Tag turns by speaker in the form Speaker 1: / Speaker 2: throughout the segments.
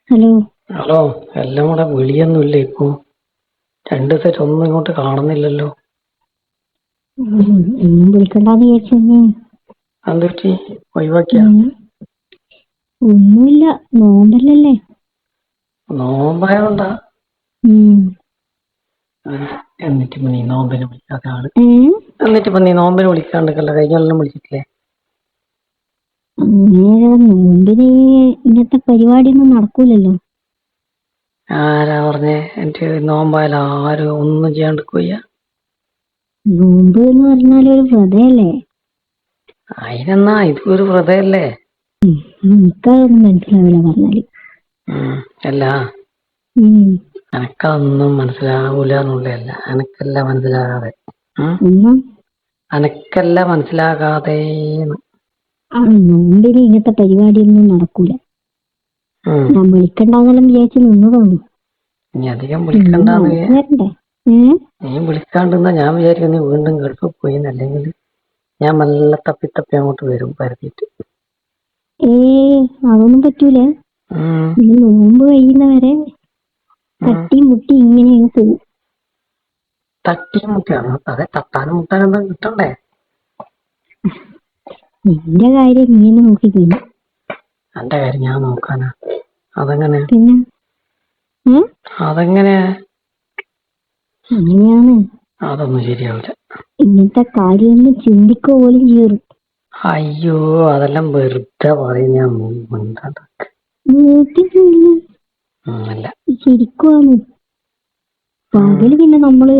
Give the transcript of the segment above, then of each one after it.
Speaker 1: Hello.
Speaker 2: Hello. എല്ലാം കൂടെ വിളിയൊന്നുമില്ല ഇപ്പൊ. 2 ദിവസമായിട്ട് ഒന്നും ഇങ്ങോട്ട് കാണുന്നില്ലല്ലോ.
Speaker 1: ഒന്നും വിളിക്കണ്ടെന്ന് വിചാരിച്ചു.
Speaker 2: എന്ത് പറ്റി? ഒഴിവാക്കിയ?
Speaker 1: ഒന്നുമില്ല, നോമ്പല്ലല്ലേ.
Speaker 2: നോമ്പായോണ്ടാ?
Speaker 1: ഉം.
Speaker 2: എന്നിട്ടിപ്പോ നീ നോമ്പിന് വിളിക്കാത്ത ആള്. നീ നോമ്പിന് വിളിക്കാണ്ടിരിക്കല്ല, കഴിഞ്ഞ കൊല്ലം വിളിച്ചിട്ടില്ലേ?
Speaker 1: നോമ്പിന് ഇങ്ങനത്തെ പരിപാടിയൊന്നും നടക്കൂലല്ലോ.
Speaker 2: ആരാ പറഞ്ഞേ? എനിക്ക് നോമ്പായാലും ആരും ഒന്നും ചെയ്യാണ്ടിരിക്കുകയ്യ.
Speaker 1: നോമ്പ് എന്ന് പറഞ്ഞാൽ ഒരു വ്രതല്ലേ.
Speaker 2: അതിനെന്നാ ഇതൊരു വ്രതല്ലേ?
Speaker 1: എനിക്കതൊന്നും മനസ്സിലാവില്ല പറഞ്ഞാല്.
Speaker 2: അല്ല, എനക്കതൊന്നും മനസ്സിലാവൂല എന്നുള്ളതല്ല, എനക്കല്ല മനസ്സിലാകാതെ. എനക്കല്ല മനസ്സിലാകാതെ.
Speaker 1: നോമ്പിന് ഇങ്ങനത്തെ പരിപാടിയൊന്നും നടക്കൂല. ഞാൻ വിളിക്കണ്ടെന്നെല്ലാം വിചാരിച്ചു നിന്നതാണ്.
Speaker 2: നീ അധികം വിളിക്കണ്ടെന്ന് നീ വിളിക്കാണ്ടെന്നാ ഞാൻ വിചാരിക്കുന്നു. നീ വീണ്ടും ഗൾഫിൽ പോയി, അല്ലെങ്കിൽ ഞാൻ നല്ല തപ്പി അങ്ങോട്ട് വരും പരത്തിട്ട്.
Speaker 1: അതൊന്നും പറ്റൂല. നോമ്പ് കഴിയുന്നവരെ തട്ടി മുട്ടി ഇങ്ങനെ പോകും.
Speaker 2: തട്ടി മുട്ടിയാണോ? അതെ, തട്ടാനും മുട്ടാനും എന്താ കിട്ടണ്ടേ?
Speaker 1: നിന്റെ കാര്യം നീ തന്നെ നോക്കിക്കഴിഞ്ഞു.
Speaker 2: എന്റെ കാര്യം ഞാൻ നോക്കാനാ? അതെങ്ങനെ?
Speaker 1: അങ്ങനെയാണ്.
Speaker 2: അതൊന്നും ശരിയാവില്ല.
Speaker 1: ഇങ്ങനത്തെ കാര്യമൊന്നും ചിന്തിക്കുക പോലും ചെയ്യരുത്.
Speaker 2: അയ്യോ, അതെല്ലാം വെറുതെ പറയും. ഞാൻ അല്ല,
Speaker 1: ശരിക്കുവാണ്. പകല് പിന്നെ നമ്മള്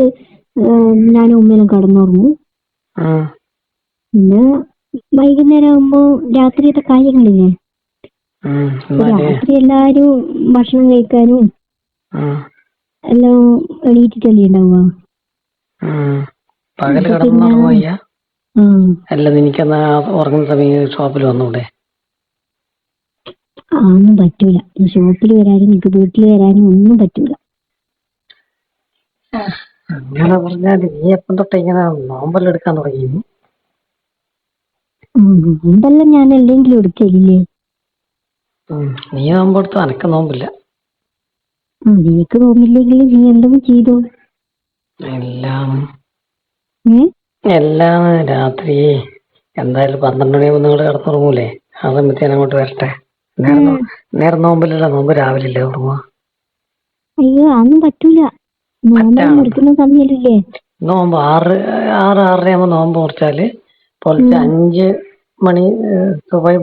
Speaker 1: ഞാനും ഉമ്മയിലും കടന്നുറങ്ങും. പിന്നെ വൈകുന്നേരം ആകുമ്പോ രാത്രിയത്തെ കാര്യങ്ങളില്ലേ, രാത്രി എല്ലാരും ഭക്ഷണം കഴിക്കാനും എല്ലാം എണീറ്റിട്ടല്ലേ ഉണ്ടാവുക.
Speaker 2: പകല് കിടന്നുറങ്ങുക? അല്ല, നിനക്കെന്നാ ഉറങ്ങുന്ന സമയം ഷോപ്പിൽ വന്നൂടെ?
Speaker 1: ഒന്നും പറ്റൂല. ഷോപ്പിൽ വരാനും എനിക്ക് വീട്ടിൽ വരാനും ഒന്നും പറ്റൂല.
Speaker 2: അങ്ങനെ പറഞ്ഞാല് നീ എപ്പം തൊട്ട് ഇങ്ങനെ നോമ്പെല്ലാം എടുക്കാൻ തുടങ്ങി?
Speaker 1: നോമ്പെല്ലാം ഞാൻ എല്ലെങ്കിലും എടുക്കലില്ലേ.
Speaker 2: നീ നോമ്പെടുത്തു, അനക്ക് നോമ്പില്ല.
Speaker 1: നിനക്ക് നോമ്പില്ലെങ്കിൽ നീ എന്തെങ്കിലും ചെയ്തോ?
Speaker 2: എല്ലാം രാത്രി എന്തായാലും 12 മണിയാകുമ്പോൾ നിങ്ങൾ കിടന്നുറങ്ങൂലേ? ആ സമയത്ത് ഞാൻ അങ്ങോട്ട് വരട്ടെ. നേരം നോമ്പില്ലല്ലോ, നോമ്പ് രാവിലെ അല്ലേ ഉറങ്ങുക?
Speaker 1: അയ്യോ, അതൊന്നും പറ്റൂല. നോമ്പെടുക്കുന്ന സമയല്ലേ.
Speaker 2: നോമ്പ് 6-6:30 നോമ്പ് മുറിച്ചാല് പുലർച്ചെ 5 മണി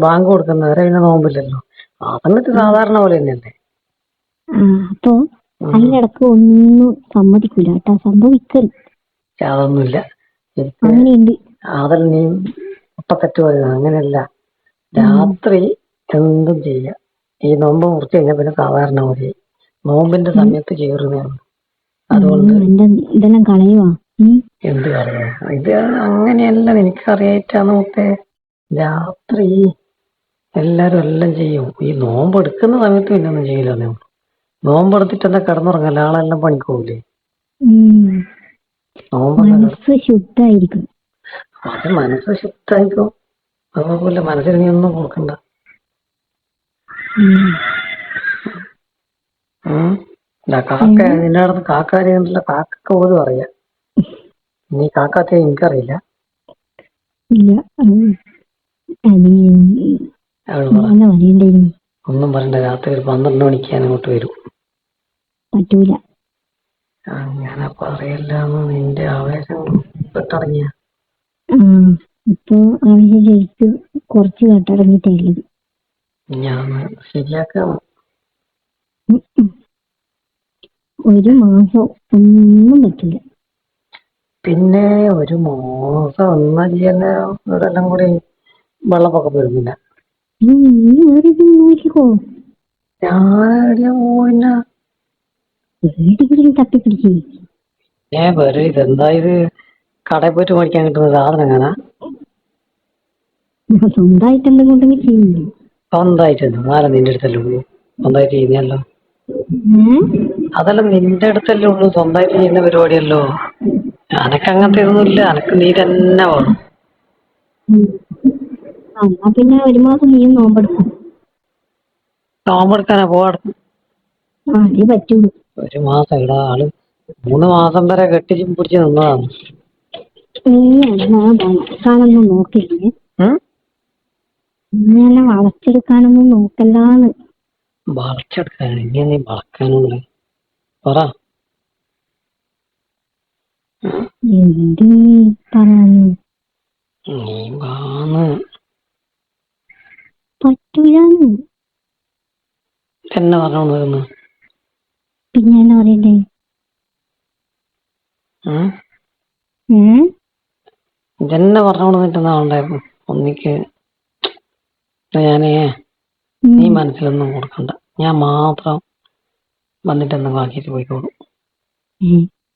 Speaker 2: ബാങ്ക് കൊടുക്കുന്നവരെ അതിന് നോമ്പില്ലല്ലോ. ആ സമയത്ത് സാധാരണ പോലെ തന്നെയല്ലേ?
Speaker 1: അപ്പൊ അതിനിടക്ക് ഒന്നും സമ്മതിക്കൂല കേട്ടാ, സംഭവിക്കരുത്.
Speaker 2: അതൊന്നുമില്ല.
Speaker 1: അങ്ങനെയുണ്ട്.
Speaker 2: അതെല്ലാം നീ ഒപ്പത്തെറ്റ് പറയുക. അങ്ങനെയല്ല, രാത്രി എന്തും ചെയ്യാം. ഈ നോമ്പ് മുറിച്ച് കഴിഞ്ഞാൽ പിന്നെ സാധാരണ പോലെ നോമ്പിന്റെ സമയത്ത് ചേരുന്നതാണ്. അതുകൊണ്ട്
Speaker 1: ഇതെല്ലാം കളയുവാ.
Speaker 2: എന്ത് കളയാ? ഇത് അങ്ങനെയല്ല, എനിക്കറിയായിട്ടാ. നോക്കേ, രാത്രി എല്ലാരും എല്ലാം ചെയ്യും. ഈ നോമ്പ് എടുക്കുന്ന സമയത്ത് പിന്നെ ഒന്നും ചെയ്യില്ലെന്നേ ഉള്ളൂ. നോമ്പെടുത്തിട്ട് എന്താ കിടന്നുറങ്ങല്ല? ആളെല്ലാം പണിക്കൂലേ?
Speaker 1: മനസ്സ് ശുദ്ധായിരിക്കും.
Speaker 2: അത് മനസ്സ് ശുദ്ധായിരിക്കും. അതുപോലെ മനസ്സിന് നീ ഒന്നും കൊടുക്കണ്ട. കാക്ക നിന്റെ അടുത്ത് കാക്കാരിയല്ല, കാക്ക പോലും അറിയാം. നീ കാക്കാത്തെ എനിക്കറിയില്ല. ഒന്നും പറയണ്ട. രാത്രി ഒരു 12 മണിക്ക് ഞാൻ അങ്ങോട്ട് വരും.
Speaker 1: പറ്റൂല.
Speaker 2: അങ്ങനെ പറയല്ലാന്ന് നിന്റെ ആവേശം പെട്ടടങ്ങിയ.
Speaker 1: ഇപ്പൊ ആവേശം ശരിക്ക് കുറച്ച് കേട്ടടങ്ങിട്ടേ ഉള്ളത്.
Speaker 2: ഞാൻ ശരിയാക്കാം.
Speaker 1: ഒരു മാസം ഒന്നും പറ്റില്ല.
Speaker 2: പിന്നെ ഒരു മാസം ഒന്നല്ലേ ഇവിടെല്ലാം കൂടി വെള്ളപ്പൊക്കം വരുന്നില്ല.
Speaker 1: നോക്കിക്കോ.
Speaker 2: ഞാനെവിടെയാ പോയില്ല.
Speaker 1: തപ്പിപ്പിടിച്ചേ.
Speaker 2: വേറെ ഇതെന്താ ഇത്? കടയിൽ പോയിട്ട് മേടിക്കാൻ കിട്ടുന്ന സാധനം എങ്ങനാ?
Speaker 1: സ്വന്തമായിട്ട് എന്തെങ്കിലും ചെയ്യില്ലേ?
Speaker 2: സ്വന്തമായിട്ട് നാളെ നിന്റെ അടുത്തല്ലേ ഉള്ളൂ സ്വന്തമായിട്ട് ചെയ്യുന്നല്ലോ. അതെല്ലാം നിന്റെ അടുത്തല്ലേ ഉള്ളൂ സ്വന്തമായിട്ട് ചെയ്യുന്ന പരിപാടിയല്ലോ. അനക്ക് അങ്ങനത്തെ ഇതൊന്നുമില്ല. അനക്ക് നീ തന്നെ വേണം.
Speaker 1: പിന്നെ ഒരു മാസം നീയും നോമ്പെടുക്കും.
Speaker 2: നോമ്പെടുക്കാനാ പോവാ?
Speaker 1: അതേ പറ്റുള്ളൂ.
Speaker 2: 1 മാസം ഇവിടെ ആള് 3 മാസം വരെ കെട്ടിച്ച് പിടിച്ച് നിന്നതാണ്.
Speaker 1: നീ എന്നാ വളർത്താനൊന്നും നോക്കില്ലേ?
Speaker 2: ഉം?
Speaker 1: നീ എന്നെ വളച്ചെടുക്കാനൊന്നും നോക്കല്ലാന്ന്.
Speaker 2: വളച്ചെടുക്കാൻ ഇനി നീ വളക്കാനുള്ള പറ.
Speaker 1: എന്ത് പറയാന്ന്
Speaker 2: നീ വാന്ന്
Speaker 1: പറ്റൂലെന്ന്.
Speaker 2: തന്നെ പറഞ്ഞോന്ന്
Speaker 1: പിന്നെ എന്നാ പറയണ്ടേ?
Speaker 2: ഇതെന്നെ പറഞ്ഞോണ്ടിട്ടെന്നാ ഉണ്ടായിരുന്നു ഒന്നിക്ക്. ഞാനേ നീ മനസ്സിലൊന്നും കൊടുക്കണ്ട, ഞാൻ മാത്രം വന്നിട്ട് എന്തെങ്കിലും ആക്കിയിട്ട് പോയിക്കോളൂ.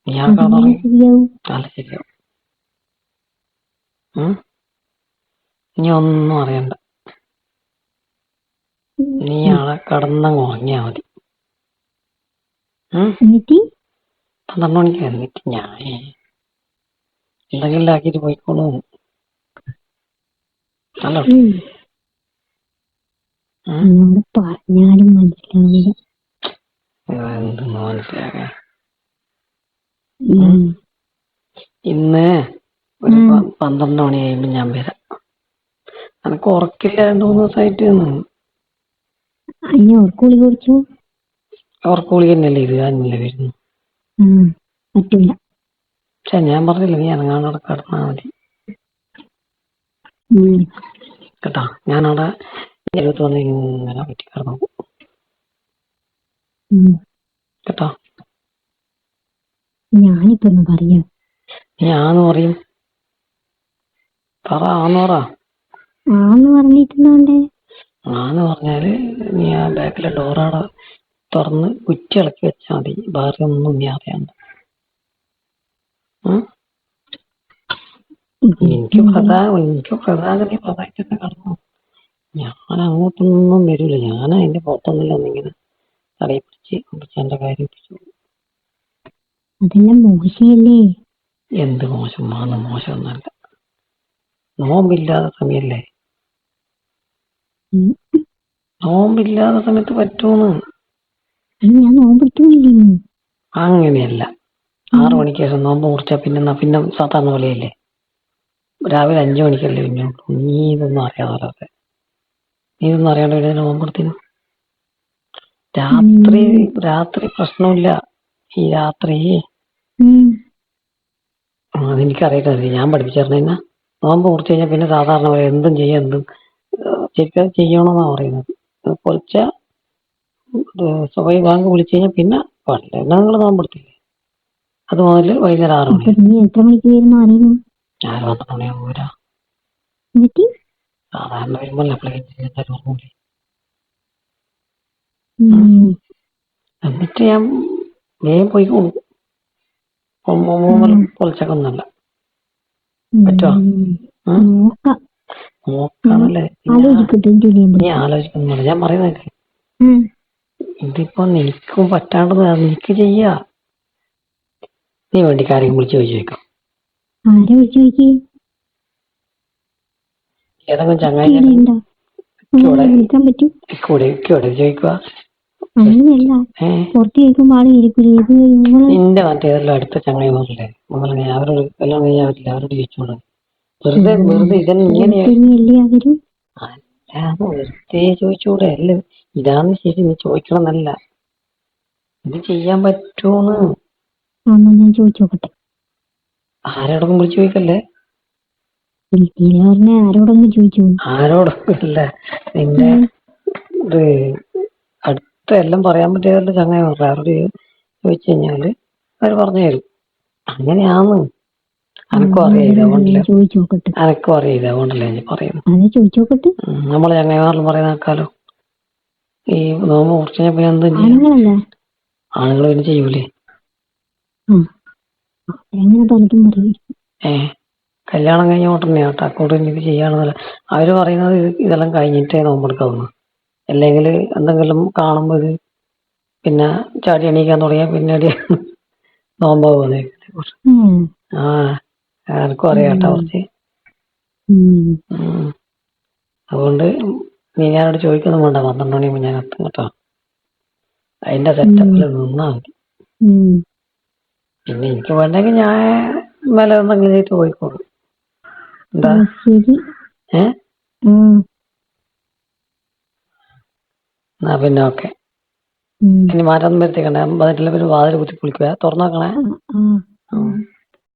Speaker 2: ഞാൻ
Speaker 1: ശരിയാവും.
Speaker 2: അല്ല ശരിയാവും. നീ ഒന്നും അറിയണ്ട, നീ ആളെ കടന്നങ്ങ് ഉറങ്ങിയാ മതി. 12 മണിക്ക് എന്നിട്ട് ഞാൻ എന്തെങ്കിലും ആക്കിയിട്ട് പോയിക്കോളൂ. അല്ലോ
Speaker 1: പറഞ്ഞാലും മനസ്സിലാവില്ല.
Speaker 2: എന്തെന്ന് മനസ്സിലാകാൻ? ഇന്ന് ഒരു 12 മണി കഴിയുമ്പോ ഞാൻ വരാം. എനക്ക് ഉറക്കില്ല 2-3 ദിവസമായിട്ട്.
Speaker 1: ഉറക്കൂളി കുടിച്ചു.
Speaker 2: ഉറക്കുളി തന്നെയല്ലേ ഇത്, ഞാനല്ലേ വരുന്നു.
Speaker 1: പറ്റില്ല.
Speaker 2: പക്ഷെ ഞാൻ പറഞ്ഞില്ല, നീ അനങ്ങാണ്ട് കിടന്നാ മതി കേട്ടാ. ഞാനവിടെ വന്ന് ഇങ്ങനെ പറ്റി കിടന്നു കേട്ടോ.
Speaker 1: ഞാനിപ്പോ പറയാ,
Speaker 2: നീ ആന്ന് പറയും. പറ ആന്ന് പറ.
Speaker 1: ആന്ന് പറഞ്ഞിട്ടുണ്ടേ.
Speaker 2: ആന്ന് പറഞ്ഞാല് നീ ആ ബാക്കിലെ ഡോറാടെ തുറന്ന് കുറ്റി ഇളക്കി വെച്ചാൽ മതി, വേറെ ഒന്നും നീ അറിയണ്ട. എനിക്ക് പ്രധാന നീ പ്രധാനത്തെ കടന്നു. ഞാൻ അങ്ങോട്ടൊന്നും വരില്ല, ഞാൻ അതിന്റെ പുറത്തൊന്നുമില്ല. ഒന്നിങ്ങനെ തടയി പിടിച്ച് എന്റെ കാര്യം പിടിച്ചോളൂ.
Speaker 1: അതെല്ലാം മോശമല്ലേ?
Speaker 2: എന്ത് മോശം? മോശമൊന്നല്ല. നോമ്പില്ലാത്ത സമയല്ലേ? നോമ്പില്ലാത്ത സമയത്ത് പറ്റൂന്ന്.
Speaker 1: ഞാൻ നോമ്പെടുത്തില്ലേ?
Speaker 2: അങ്ങനെയല്ല. 6 മണിക്ക് ശേഷം നോമ്പ് മുറിച്ചാ പിന്നെ സാധാരണ പോലെയല്ലേ? രാവിലെ 5 മണിക്കല്ലേ പിന്നെ. നീ ഇതൊന്നും അറിയാതെ, നീ ഇതൊന്നും അറിയാണ്ട് നോമ്പെടുത്തിന്. രാത്രി പ്രശ്നമില്ല. ഈ രാത്രി അതെനിക്കറിയില്ല, ഞാൻ പഠിപ്പിച്ചറിഞ്ഞ നോമ്പ് മുറിച്ച് കഴിഞ്ഞാൽ പിന്നെ സാധാരണ പോലെ എന്തും ചെയ്യാം, ശരിക്കും ചെയ്യണമെന്നാ പറയുന്നത്. പൊളിച്ച സ്വയം ബാങ്ക് വിളിച്ചു കഴിഞ്ഞാൽ പിന്നെ പാടില്ല. നിങ്ങൾ നോമ്പെടുത്തില്ലേ? അത് മുതൽ വൈകുന്നേരം 6 മണി.
Speaker 1: നീ എത്ര മണിക്ക് വരുന്നു അറിയുന്നു?
Speaker 2: ഞാൻ 12 മണിയാകുമ്പോ വരാം. സാധാരണ വരുമ്പോൾ എന്നിട്ട് ഞാൻ വേഗം പോയിക്കോളൂ. പൊളിച്ചൊക്കൊന്നല്ല. പറ്റുവാ? നോക്കാന്നല്ലേ നീ ആലോചിക്കുന്നില്ല. ഞാൻ പറയുന്നേക്ക്, ഇതിപ്പോ നിനക്കും പറ്റാണ്ടത് നിനക്ക് ചെയ്യാ. നീ വേണ്ടി കാര്യം വിളിച്ച് ചോദിക്കാം. ഏതെങ്കിലും ചങ്ങായി ചോദിക്കുക. നിന്റെ മറ്റേതെല്ലാം അടുത്ത ചങ്ങായിമാരല്ലേ, അവരോട് എല്ലാം കഴിഞ്ഞാൽ പറ്റില്ല, അവരോട് ചോദിച്ചോളൂ. വെറുതെ ഇതന്നെ ഇങ്ങനെയാ. വെറുതെ ചോദിച്ചൂടെ? അല്ല ഇതാന്ന് ശരി, നീ ചോദിക്കണമെന്നല്ല, ഇത് ചെയ്യാൻ പറ്റൂന്ന്.
Speaker 1: ഞാൻ ചോദിച്ചോക്കട്ടെ.
Speaker 2: ആരോടൊന്നും വിളിച്ചു ചോദിക്കല്ലേ.
Speaker 1: ആരോടൊന്നും ചോദിച്ചു?
Speaker 2: ആരോടൊന്നും ഇല്ല. നിന്റെ ഇത് അടുത്ത എല്ലാം പറയാൻ പറ്റിയതല്ല ചങ്ങായി പറഞ്ഞ, അവരോട് ചോദിച്ചു കഴിഞ്ഞാല് അവര് പറഞ്ഞു തരും. അങ്ങനെയാന്ന്. അനക്കും അറിയില്ല, അതുകൊണ്ടല്ലേ ഞാൻ പറയുന്നു. നമ്മളെ ചങ്ങായിമാരെല്ലാം പറയുന്ന ആൾക്കാലോ, ഈ നോമ്പ് മുറിച്ച് കഴിഞ്ഞാൽ പിന്നെ എന്തും ചെയ്യാം. ആണുങ്ങൾ പിന്നെ ചെയ്യൂലേ? കല്യാണം കഴിഞ്ഞ ഓട്ടന്നെയാ അക്കൗണ്ട് ഇത് ചെയ്യാണെന്നല്ല അവര് പറയുന്നത്. ഇതെല്ലാം കഴിഞ്ഞിട്ടേ നോമ്പെടുക്കാവുന്നു. അല്ലെങ്കിൽ എന്തെങ്കിലും കാണുമ്പോ ഇത് പിന്നെ ചാടി എണീക്കാൻ തുടങ്ങിയാൽ പിന്നീട് നോമ്പാവുന്നേ. ആർക്കും അറിയാട്ടോ കുറച്ച്. അതുകൊണ്ട് നീ ഞാനോട് ചോദിക്കൊന്നും വേണ്ട. 12 മണിയാകുമ്പോൾ ഞാൻ എത്തും കേട്ടോ. അതിന്റെ സെറ്റപ്പിൽ നിന്നാ മതി.
Speaker 1: ഉം.
Speaker 2: പിന്നെ എനിക്ക് വേണ്ടെങ്കിൽ ഞാൻ വില എന്തെങ്കിലും ചെയ്തിട്ട് പോയിക്കോളൂ. എന്താ
Speaker 1: ശരി.
Speaker 2: എന്നാ പിന്നെ ഓക്കെ. ഇനി മാറ്റം വരുത്തിക്കണേ. വന്നിട്ടില്ല പിന്നെ വാതിൽ കുത്തി പൊളിക്കുക, തുറന്നു വെക്കണേ.